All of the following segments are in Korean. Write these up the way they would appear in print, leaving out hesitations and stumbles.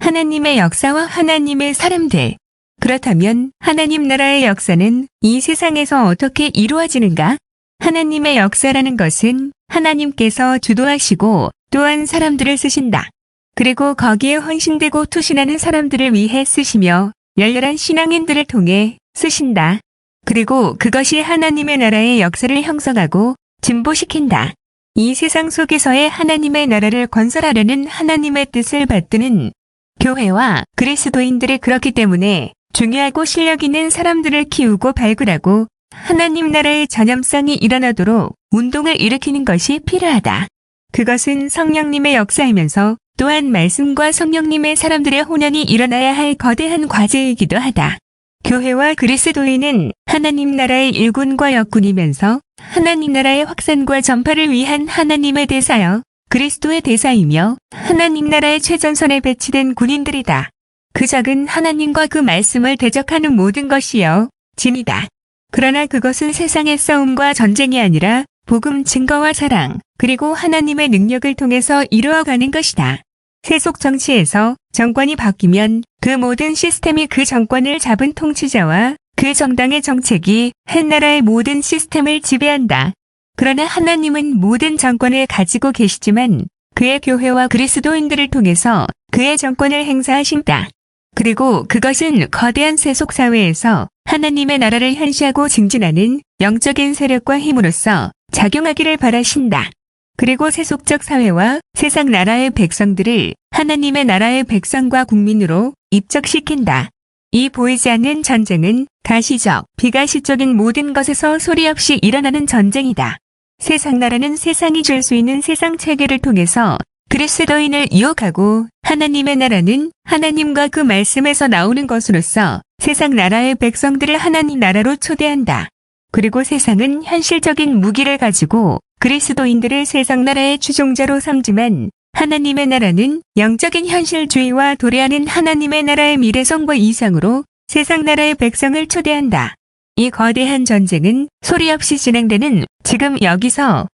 하나님의 역사와 하나님의 사람들. 그렇다면 하나님 나라의 역사는 이 세상에서 어떻게 이루어지는가? 하나님의 역사라는 것은 하나님께서 주도하시고 또한 사람들을 쓰신다. 그리고 거기에 헌신되고 투신하는 사람들을 위해 쓰시며 열렬한 신앙인들을 통해 쓰신다. 그리고 그것이 하나님의 나라의 역사를 형성하고 진보시킨다. 이 세상 속에서의 하나님의 나라를 건설하려는 하나님의 뜻을 받드는 교회와 그리스도인들이 그렇기 때문에 중요하고 실력 있는 사람들을 키우고 발굴하고 하나님 나라의 전염성이 일어나도록 운동을 일으키는 것이 필요하다. 그것은 성령님의 역사이면서 또한 말씀과 성령님의 사람들의 혼연이 일어나야 할 거대한 과제이기도 하다. 교회와 그리스도인은 하나님 나라의 일꾼과 역군이면서 하나님 나라의 확산과 전파를 위한 하나님의 대사여 그리스도의 대사이며 하나님 나라의 최전선에 배치된 군인들이다. 그 적은 하나님과 그 말씀을 대적하는 모든 것이요 진이다. 그러나 그것은 세상의 싸움과 전쟁이 아니라 복음 증거와 사랑 그리고 하나님의 능력을 통해서 이루어가는 것이다. 세속 정치에서 정권이 바뀌면 그 모든 시스템이 그 정권을 잡은 통치자와 그 정당의 정책이 한 나라의 모든 시스템을 지배한다. 그러나 하나님은 모든 정권을 가지고 계시지만 그의 교회와 그리스도인들을 통해서 그의 정권을 행사하신다. 그리고 그것은 거대한 세속 사회에서 하나님의 나라를 현시하고 증진하는 영적인 세력과 힘으로써 작용하기를 바라신다. 그리고 세속적 사회와 세상 나라의 백성들을 하나님의 나라의 백성과 국민으로 입적시킨다. 이 보이지 않는 전쟁은 가시적, 비가시적인 모든 것에서 소리 없이 일어나는 전쟁이다. 세상 나라는 세상이 줄 수 있는 세상 체계를 통해서 그리스도인을 유혹하고 하나님의 나라는 하나님과 그 말씀에서 나오는 것으로서 세상 나라의 백성들을 하나님 나라로 초대한다. 그리고 세상은 현실적인 무기를 가지고 그리스도인들을 세상 나라의 추종자로 삼지만 하나님의 나라는 영적인 현실주의와 도래하는 하나님의 나라의 미래성과 이상으로 세상 나라의 백성을 초대한다. 이 거대한 전쟁은 소리 없이 진행되는 지금 여기서의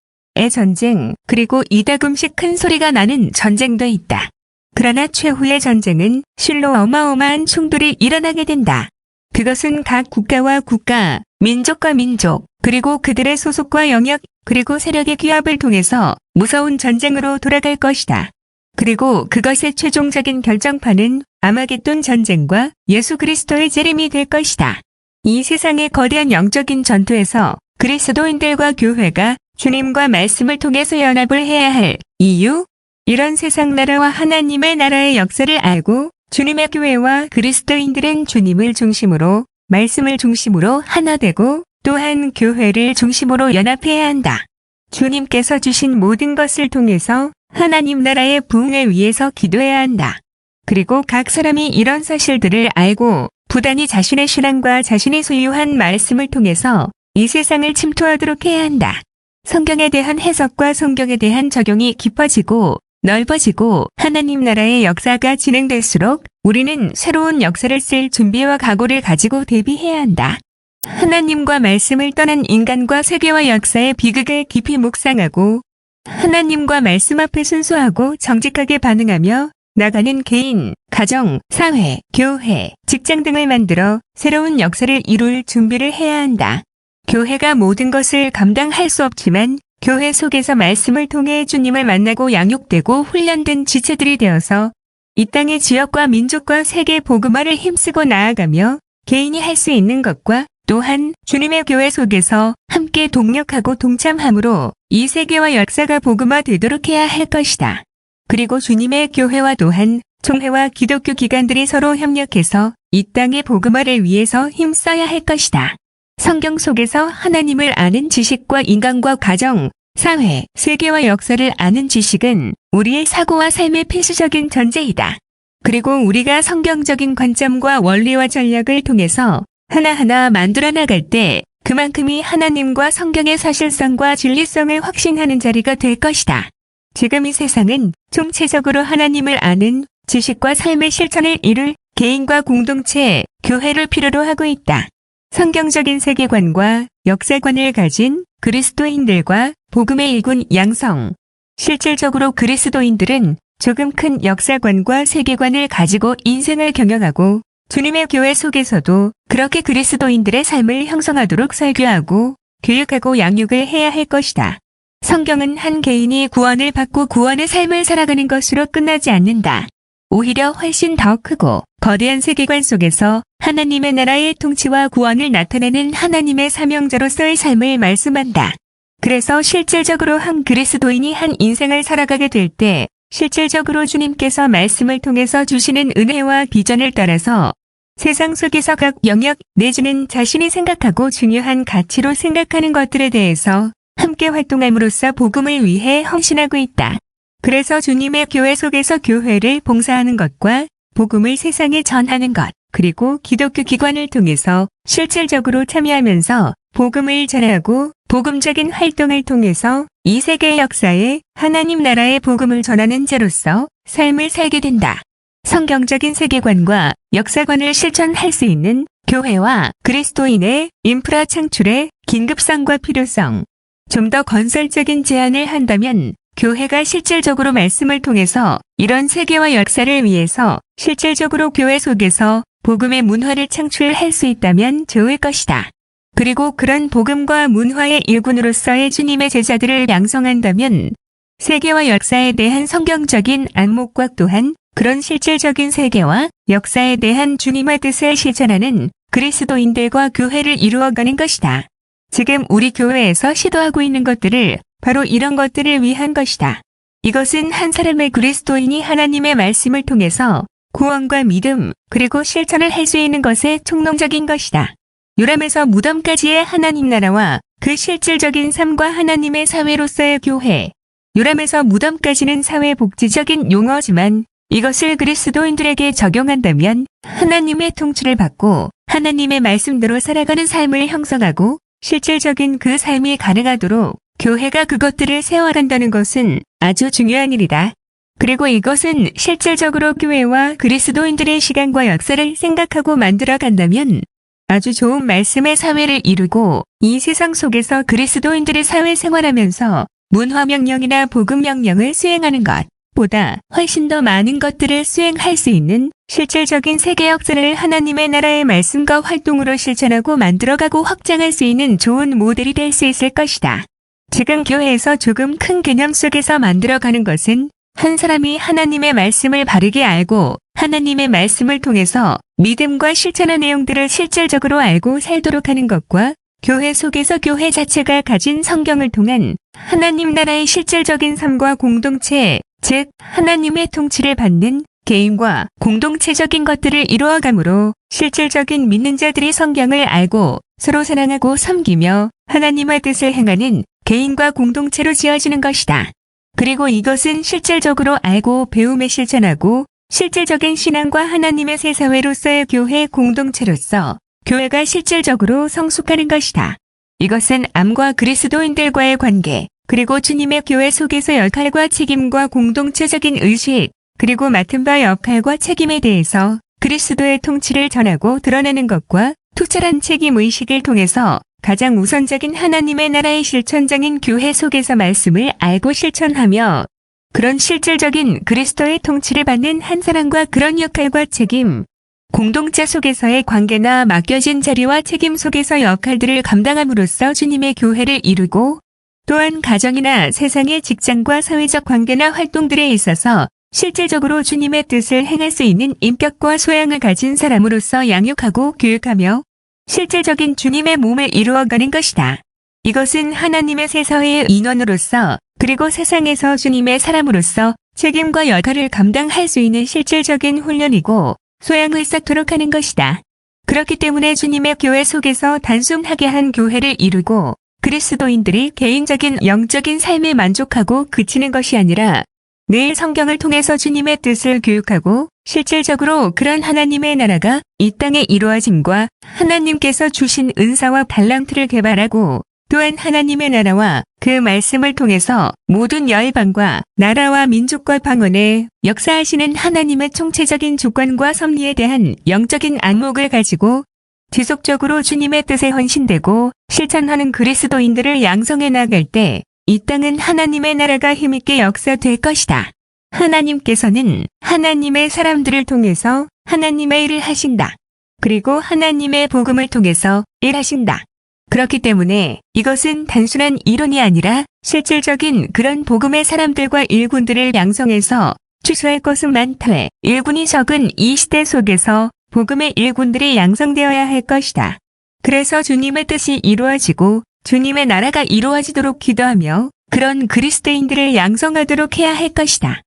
전쟁 그리고 이따금씩 큰 소리가 나는 전쟁도 있다. 그러나 최후의 전쟁은 실로 어마어마한 충돌이 일어나게 된다. 그것은 각 국가와 국가, 민족과 민족, 그리고 그들의 소속과 영역, 그리고 세력의 규합을 통해서 무서운 전쟁으로 돌아갈 것이다. 그리고 그것의 최종적인 결정판은 아마겟돈 전쟁과 예수 그리스도의 재림이 될 것이다. 이 세상의 거대한 영적인 전투에서 그리스도인들과 교회가 주님과 말씀을 통해서 연합을 해야 할 이유? 이런 세상 나라와 하나님의 나라의 역사를 알고 주님의 교회와 그리스도인들은 주님을 중심으로 말씀을 중심으로 하나 되고 또한 교회를 중심으로 연합해야 한다. 주님께서 주신 모든 것을 통해서 하나님 나라의 부흥을 위해서 기도해야 한다. 그리고 각 사람이 이런 사실들을 알고 부단히 자신의 신앙과 자신이 소유한 말씀을 통해서 이 세상을 침투하도록 해야 한다. 성경에 대한 해석과 성경에 대한 적용이 깊어지고 넓어지고 하나님 나라의 역사가 진행될수록 우리는 새로운 역사를 쓸 준비와 각오를 가지고 대비해야 한다. 하나님과 말씀을 떠난 인간과 세계와 역사의 비극을 깊이 묵상하고 하나님과 말씀 앞에 순수하고 정직하게 반응하며 나가는 개인, 가정, 사회, 교회, 직장 등을 만들어 새로운 역사를 이룰 준비를 해야 한다. 교회가 모든 것을 감당할 수 없지만 교회 속에서 말씀을 통해 주님을 만나고 양육되고 훈련된 지체들이 되어서 이 땅의 지역과 민족과 세계 복음화를 힘쓰고 나아가며 개인이 할 수 있는 것과 또한 주님의 교회 속에서 함께 동력하고 동참함으로 이 세계와 역사가 복음화되도록 해야 할 것이다. 그리고 주님의 교회와 또한 총회와 기독교 기관들이 서로 협력해서 이 땅의 복음화를 위해서 힘써야 할 것이다. 성경 속에서 하나님을 아는 지식과 인간과 가정, 사회, 세계와 역사를 아는 지식은 우리의 사고와 삶의 필수적인 전제이다. 그리고 우리가 성경적인 관점과 원리와 전략을 통해서 하나하나 만들어 나갈 때 그만큼이 하나님과 성경의 사실성과 진리성을 확신하는 자리가 될 것이다. 지금 이 세상은 총체적으로 하나님을 아는 지식과 삶의 실천을 이룰 개인과 공동체, 교회를 필요로 하고 있다. 성경적인 세계관과 역사관을 가진 그리스도인들과 복음의 일군 양성. 실질적으로 그리스도인들은 조금 큰 역사관과 세계관을 가지고 인생을 경영하고 주님의 교회 속에서도 그렇게 그리스도인들의 삶을 형성하도록 설교하고 교육하고 양육을 해야 할 것이다. 성경은 한 개인이 구원을 받고 구원의 삶을 살아가는 것으로 끝나지 않는다. 오히려 훨씬 더 크고 거대한 세계관 속에서 하나님의 나라의 통치와 구원을 나타내는 하나님의 사명자로서의 삶을 말씀한다. 그래서 실질적으로 한 그리스도인이 한 인생을 살아가게 될 때 실질적으로 주님께서 말씀을 통해서 주시는 은혜와 비전을 따라서 세상 속에서 각 영역 내지는 자신이 생각하고 중요한 가치로 생각하는 것들에 대해서 함께 활동함으로써 복음을 위해 헌신하고 있다. 그래서 주님의 교회 속에서 교회를 봉사하는 것과 복음을 세상에 전하는 것, 그리고 기독교 기관을 통해서 실질적으로 참여하면서 복음을 전하고 복음적인 활동을 통해서 이 세계 역사에 하나님 나라의 복음을 전하는 자로서 삶을 살게 된다. 성경적인 세계관과 역사관을 실천할 수 있는 교회와 그리스도인의 인프라 창출의 긴급성과 필요성. 좀 더 건설적인 제안을 한다면 교회가 실질적으로 말씀을 통해서 이런 세계와 역사를 위해서 실질적으로 교회 속에서 복음의 문화를 창출할 수 있다면 좋을 것이다. 그리고 그런 복음과 문화의 일꾼으로서의 주님의 제자들을 양성한다면 세계와 역사에 대한 성경적인 안목과 또한 그런 실질적인 세계와 역사에 대한 주님의 뜻을 실천하는 그리스도인들과 교회를 이루어가는 것이다. 지금 우리 교회에서 시도하고 있는 것들을 바로 이런 것들을 위한 것이다. 이것은 한 사람의 그리스도인이 하나님의 말씀을 통해서 구원과 믿음 그리고 실천을 할 수 있는 것의 총론적인 것이다. 요람에서 무덤까지의 하나님 나라와 그 실질적인 삶과 하나님의 사회로서의 교회. 요람에서 무덤까지는 사회복지적인 용어지만 이것을 그리스도인들에게 적용한다면 하나님의 통치를 받고 하나님의 말씀대로 살아가는 삶을 형성하고 실질적인 그 삶이 가능하도록 교회가 그것들을 세워간다는 것은 아주 중요한 일이다. 그리고 이것은 실질적으로 교회와 그리스도인들의 시간과 역사를 생각하고 만들어 간다면 아주 좋은 말씀의 사회를 이루고 이 세상 속에서 그리스도인들의 사회 생활하면서 문화명령이나 복음명령을 수행하는 것보다 훨씬 더 많은 것들을 수행할 수 있는 실질적인 세계 역사를 하나님의 나라의 말씀과 활동으로 실천하고 만들어가고 확장할 수 있는 좋은 모델이 될 수 있을 것이다. 지금 교회에서 조금 큰 개념 속에서 만들어가는 것은 한 사람이 하나님의 말씀을 바르게 알고 하나님의 말씀을 통해서 믿음과 실천의 내용들을 실질적으로 알고 살도록 하는 것과 교회 속에서 교회 자체가 가진 성경을 통한 하나님 나라의 실질적인 삶과 공동체, 즉 하나님의 통치를 받는 개인과 공동체적인 것들을 이루어가므로 실질적인 믿는 자들이 성경을 알고 서로 사랑하고 섬기며 하나님의 뜻을 행하는 개인과 공동체로 지어지는 것이다. 그리고 이것은 실질적으로 알고 배움에 실천하고 실질적인 신앙과 하나님의 새 사회로서의 교회 공동체로서 교회가 실질적으로 성숙하는 것이다. 이것은 암과 그리스도인들과의 관계, 그리고 주님의 교회 속에서 역할과 책임과 공동체적인 의식, 그리고 맡은 바 역할과 책임에 대해서 그리스도의 통치를 전하고 드러내는 것과 투철한 책임의식을 통해서 가장 우선적인 하나님의 나라의 실천장인 교회 속에서 말씀을 알고 실천하며 그런 실질적인 그리스도의 통치를 받는 한 사람과 그런 역할과 책임, 공동체 속에서의 관계나 맡겨진 자리와 책임 속에서 역할들을 감당함으로써 주님의 교회를 이루고 또한 가정이나 세상의 직장과 사회적 관계나 활동들에 있어서 실질적으로 주님의 뜻을 행할 수 있는 인격과 소양을 가진 사람으로서 양육하고 교육하며 실질적인 주님의 몸을 이루어가는 것이다. 이것은 하나님의 새 사회의 인원으로서 그리고 세상에서 주님의 사람으로서 책임과 역할을 감당할 수 있는 실질적인 훈련이고 소양을 쌓도록 하는 것이다. 그렇기 때문에 주님의 교회 속에서 단순하게 한 교회를 이루고 그리스도인들이 개인적인 영적인 삶에 만족하고 그치는 것이 아니라 늘 성경을 통해서 주님의 뜻을 교육하고 실질적으로 그런 하나님의 나라가 이 땅에 이루어짐과 하나님께서 주신 은사와 달란트를 개발하고 또한 하나님의 나라와 그 말씀을 통해서 모든 열방과 나라와 민족과 방언에 역사하시는 하나님의 총체적인 주권과 섭리에 대한 영적인 안목을 가지고 지속적으로 주님의 뜻에 헌신되고 실천하는 그리스도인들을 양성해 나갈 때 이 땅은 하나님의 나라가 힘있게 역사될 것이다. 하나님께서는 하나님의 사람들을 통해서 하나님의 일을 하신다. 그리고 하나님의 복음을 통해서 일하신다. 그렇기 때문에 이것은 단순한 이론이 아니라 실질적인 그런 복음의 사람들과 일꾼들을 양성해서 추수할 것은 많되 일꾼이 적은 이 시대 속에서 복음의 일꾼들이 양성되어야 할 것이다. 그래서 주님의 뜻이 이루어지고 주님의 나라가 이루어지도록 기도하며 그런 그리스도인들을 양성하도록 해야 할 것이다.